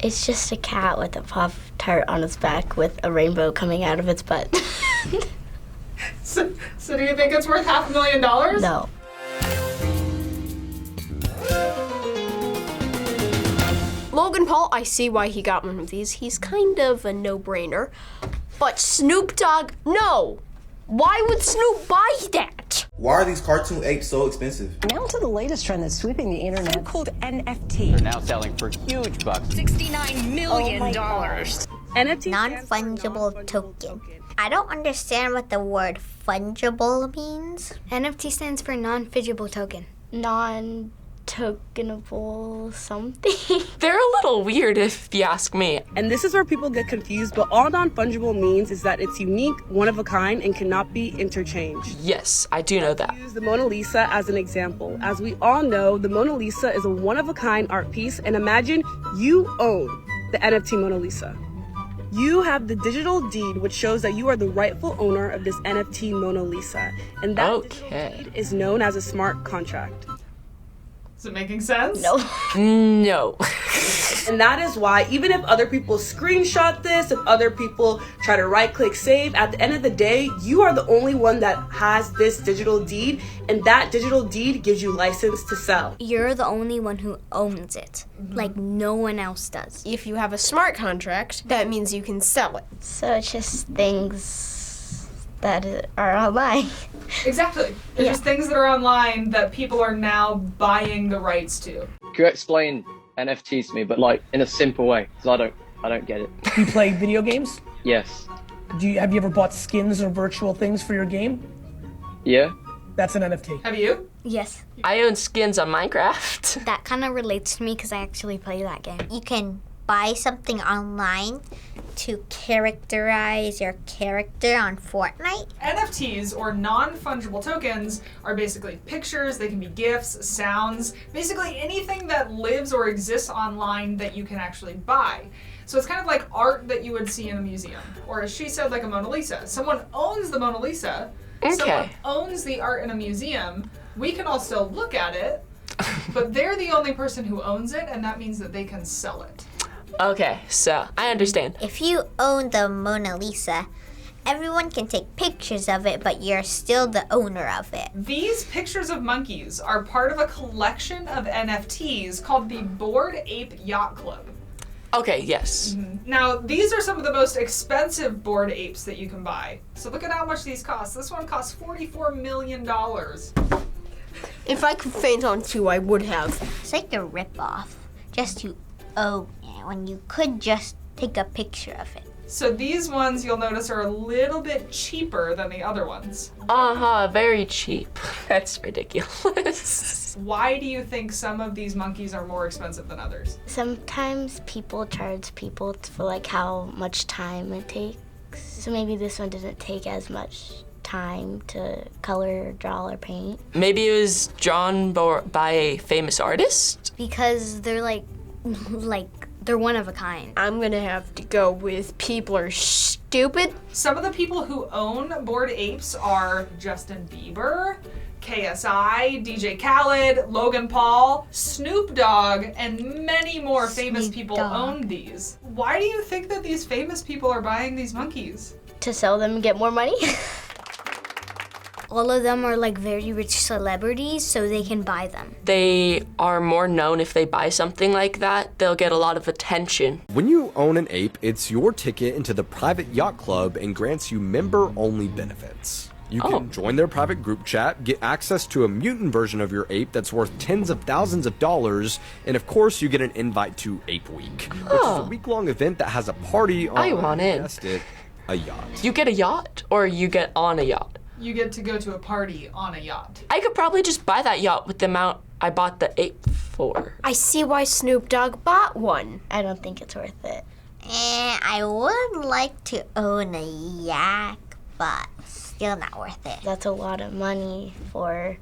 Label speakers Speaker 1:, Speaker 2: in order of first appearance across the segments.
Speaker 1: It's just a cat with a Pop-Tart on its back with a rainbow coming out of its butt.
Speaker 2: So do you think it's worth $500,000?
Speaker 1: No.
Speaker 3: Logan Paul, I see why he got one of these. He's kind of a no-brainer. But Snoop Dogg, no! Why would Snoop buy that?
Speaker 4: Why are these cartoon apes so expensive?
Speaker 5: Now to the latest trend that's sweeping the internet.
Speaker 6: So-called NFT.
Speaker 7: They're now selling for huge bucks.
Speaker 6: $69 million.
Speaker 5: NFT
Speaker 8: Non-fungible token. I don't understand what the word fungible means.
Speaker 9: NFT stands for non-fungible token.
Speaker 1: Non-tokenable something.
Speaker 10: They're a little weird if you ask me.
Speaker 5: And this is where people get confused, but all non-fungible means is that it's unique, one of a kind, and cannot be interchanged.
Speaker 10: Yes, I do know that.
Speaker 5: Use the Mona Lisa as an example. As we all know, the Mona Lisa is a one-of-a-kind art piece, and imagine you own the NFT Mona Lisa. You have the digital deed, which shows that you are the rightful owner of this NFT Mona Lisa. And that digital deed is known as a smart contract.
Speaker 2: Is it making sense?
Speaker 1: No.
Speaker 10: No.
Speaker 5: And that is why, even if other people screenshot this, if other people try to right-click save, at the end of the day, you are the only one that has this digital deed, and that digital deed gives you license to sell.
Speaker 9: You're the only one who owns it. Like no one else does.
Speaker 3: If you have a smart contract, that means you can sell it.
Speaker 1: So it's just things that are online.
Speaker 2: Exactly. It's just things that are online that people are now buying the rights to.
Speaker 7: Can you explain NFTs to me, but like in a simple way? Because I don't get it.
Speaker 11: You play video games?
Speaker 7: Yes.
Speaker 11: Have you ever bought skins or virtual things for your game?
Speaker 7: Yeah.
Speaker 11: That's an NFT.
Speaker 2: Have you?
Speaker 9: Yes.
Speaker 10: I own skins on Minecraft.
Speaker 9: That kind of relates to me because I actually play that game.
Speaker 8: You can buy something online to characterize your character on Fortnite.
Speaker 2: NFTs, or non-fungible tokens, are basically pictures, they can be GIFs, sounds, basically anything that lives or exists online that you can actually buy. So it's kind of like art that you would see in a museum, or as she said, like a Mona Lisa. Someone owns the Mona Lisa, someone owns the art in a museum, we can all still look at it, but they're the only person who owns it, and that means that they can sell it.
Speaker 10: Okay, so I understand.
Speaker 8: If you own the Mona Lisa, everyone can take pictures of it, but you're still the owner of it.
Speaker 2: These pictures of monkeys are part of a collection of NFTs called the Bored Ape Yacht Club.
Speaker 10: Okay, yes.
Speaker 2: Now, these are some of the most expensive bored apes that you can buy. So look at how much these cost. This one costs $44 million.
Speaker 3: If I could faint on two, I would have.
Speaker 8: It's like a ripoff, just to own it when you could just take a picture of it.
Speaker 2: So these ones, you'll notice, are a little bit cheaper than the other ones.
Speaker 10: Very cheap. That's ridiculous.
Speaker 2: Why do you think some of these monkeys are more expensive than others?
Speaker 1: Sometimes people charge people for like how much time it takes. So maybe this one didn't take as much time to color, draw, or paint.
Speaker 10: Maybe it was drawn by a famous artist?
Speaker 9: Because they're they're one of a kind.
Speaker 3: I'm gonna have to go with people are stupid.
Speaker 2: Some of the people who own Bored Apes are Justin Bieber, KSI, DJ Khaled, Logan Paul, Snoop Dogg, and many more famous people own these. Why do you think that these famous people are buying these monkeys?
Speaker 1: To sell them and get more money?
Speaker 9: All of them are like very rich celebrities, so they can buy them.
Speaker 10: They are more known if they buy something like that. They'll get a lot of attention.
Speaker 12: When you own an ape, it's your ticket into the private yacht club and grants you member-only benefits. You can join their private group chat, get access to a mutant version of your ape that's worth tens of thousands of dollars, and of course you get an invite to Ape Week, which is a week-long event that has a party on,
Speaker 10: I want in.
Speaker 12: guessed it, a yacht.
Speaker 10: You get a yacht, or you get on a yacht?
Speaker 2: You get to go to a party on a yacht.
Speaker 10: I could probably just buy that yacht with the amount I bought the ape for.
Speaker 3: I see why Snoop Dogg bought one.
Speaker 1: I don't think it's worth it.
Speaker 8: I would like to own a yak, but still not worth it.
Speaker 1: That's a lot of money for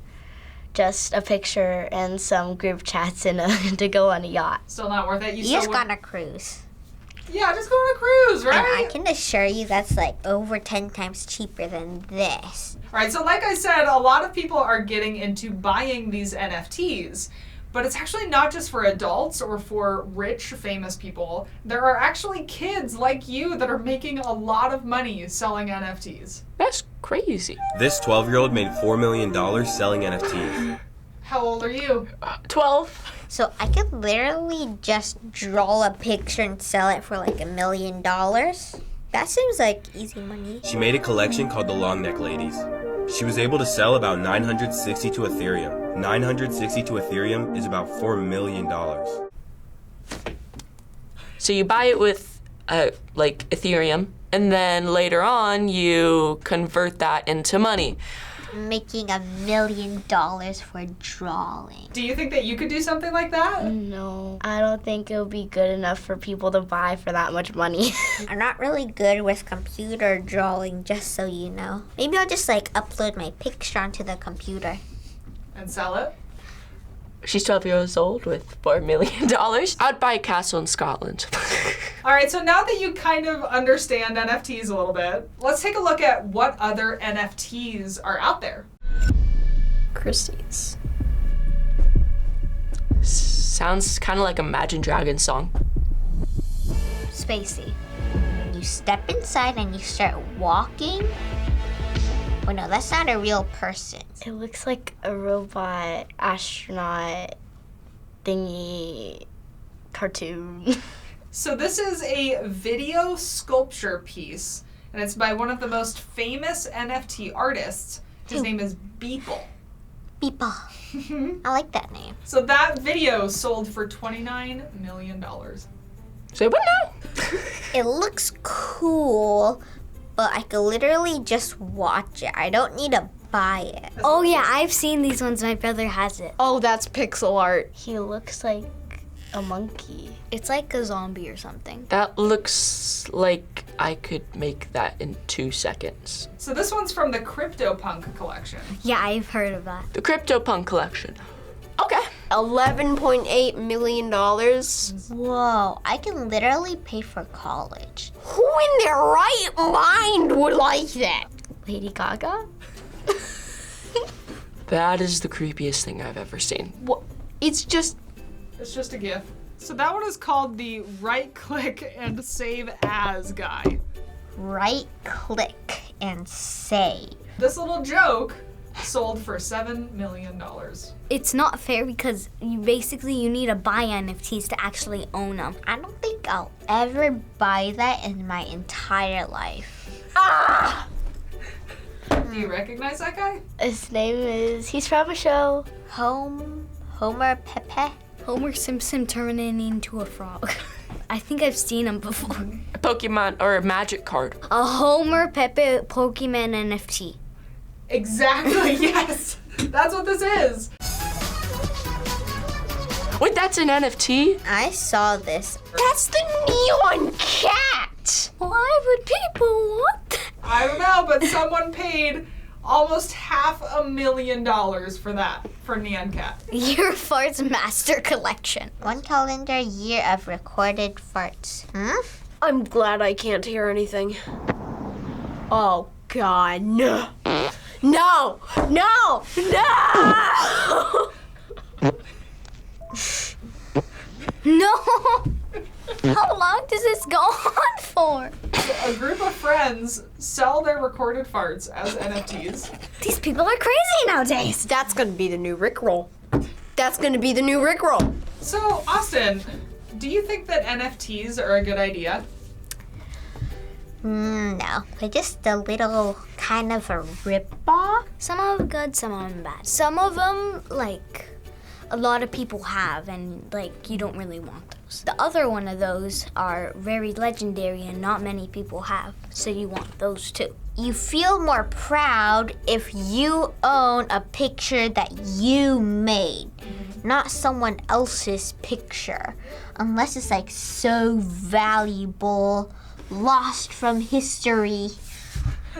Speaker 1: just a picture and some group chats to go on a yacht.
Speaker 2: Still not worth it?
Speaker 8: You just got on a cruise.
Speaker 2: Yeah, just go on a cruise, right?
Speaker 8: And I can assure you that's like over 10 times cheaper than this.
Speaker 2: All right, so like I said, a lot of people are getting into buying these NFTs, But it's actually not just for adults or for rich, famous people. There are actually kids like you that are making a lot of money selling NFTs.
Speaker 10: That's crazy.
Speaker 13: This 12-year-old made $4 million selling NFTs.
Speaker 2: How old are you?
Speaker 10: 12.
Speaker 8: So I could literally just draw a picture and sell it for like $1 million. That seems like easy money.
Speaker 13: She made a collection called the Long Neck Ladies. She was able to sell about 962 Ethereum. 962 Ethereum is about $4 million.
Speaker 10: So you buy it with like Ethereum, and then later on you convert that into money.
Speaker 8: Making $1 million for drawing.
Speaker 2: Do you think that you could do something like that?
Speaker 1: No, I don't think it'll be good enough for people to buy for that much money.
Speaker 8: I'm not really good with computer drawing, just so you know. Maybe I'll just like upload my picture onto the computer.
Speaker 2: And sell it?
Speaker 10: She's 12 years old with $4 million. I'd buy a castle in Scotland.
Speaker 2: All right, so now that you kind of understand NFTs a little bit, let's take a look at what other NFTs are out there.
Speaker 3: Christie's.
Speaker 10: Sounds kind of like a Imagine Dragons song.
Speaker 8: Spacey. You step inside and you start walking. Oh no, that's not a real person.
Speaker 1: It looks like a robot astronaut thingy cartoon.
Speaker 2: So this is a video sculpture piece, and it's by one of the most famous NFT artists. His name is Beeple.
Speaker 8: Beeple. I like that name.
Speaker 2: So that video sold for $29 million.
Speaker 10: Say what now?
Speaker 8: It looks cool, but I could literally just watch it. I don't need to buy it.
Speaker 9: Oh yeah, I've seen these ones. My brother has it.
Speaker 3: Oh, that's pixel art.
Speaker 1: He looks like a monkey.
Speaker 9: It's like a zombie or something.
Speaker 10: That looks like I could make that in 2 seconds.
Speaker 2: So this one's from the CryptoPunk collection.
Speaker 9: Yeah, I've heard of that.
Speaker 10: The CryptoPunk collection. Okay.
Speaker 3: $11.8 million.
Speaker 8: Whoa, I can literally pay for college.
Speaker 3: Who in their right mind would like that?
Speaker 1: Lady Gaga?
Speaker 10: That is the creepiest thing I've ever seen.
Speaker 3: What? It's just
Speaker 2: a GIF. So that one is called the right click and save as guy.
Speaker 8: Right click and save.
Speaker 2: This little joke sold for $7 million.
Speaker 9: It's not fair because you need to buy NFTs to actually own them.
Speaker 8: I don't think I'll ever buy that in my entire life.
Speaker 3: ah.
Speaker 2: Do you recognize that guy?
Speaker 1: His name is, he's from a show.
Speaker 8: Homer Pepe?
Speaker 9: Homer Simpson turning into a frog. I think I've seen him before.
Speaker 10: A Pokemon or a magic card.
Speaker 9: A Homer Pepe Pokemon NFT.
Speaker 2: Exactly, yes. That's what this is.
Speaker 10: Wait, that's an NFT?
Speaker 8: I saw this.
Speaker 3: That's the Nyan Cat.
Speaker 9: Why would people want that?
Speaker 2: I don't know, but someone paid almost $500,000 for that, for Nyan Cat.
Speaker 9: Your farts master collection.
Speaker 8: 1 calendar year of recorded farts.
Speaker 3: I'm glad I can't hear anything. Oh, God, no. No! No! No!
Speaker 9: No! How long does this go on for?
Speaker 2: A group of friends sell their recorded farts as NFTs.
Speaker 9: These people are crazy nowadays.
Speaker 3: That's gonna be the new Rickroll. That's gonna be the new Rickroll.
Speaker 2: So, Austin, do you think that NFTs are a good idea?
Speaker 8: No, they're just a little kind of a rip-off.
Speaker 9: Some of them good, some of them bad. Some of them, like, a lot of people have, and, like, you don't really want those. The other one of those are very legendary and not many people have, so you want those too.
Speaker 8: You feel more proud if you own a picture that you made, not someone else's picture, unless it's, like, so valuable, lost from history.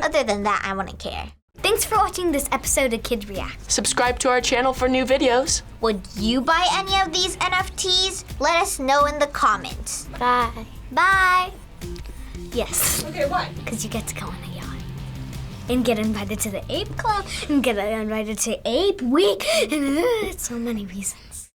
Speaker 8: Other than that, I wouldn't care.
Speaker 9: Thanks for watching this episode of Kids React.
Speaker 10: Subscribe to our channel for new videos.
Speaker 8: Would you buy any of these NFTs? Let us know in the comments.
Speaker 1: Bye.
Speaker 9: Bye. Yes.
Speaker 2: Okay, why?
Speaker 9: Because you get to go on a yacht. And get invited to the Ape Club. And get invited to Ape Week. And so many reasons.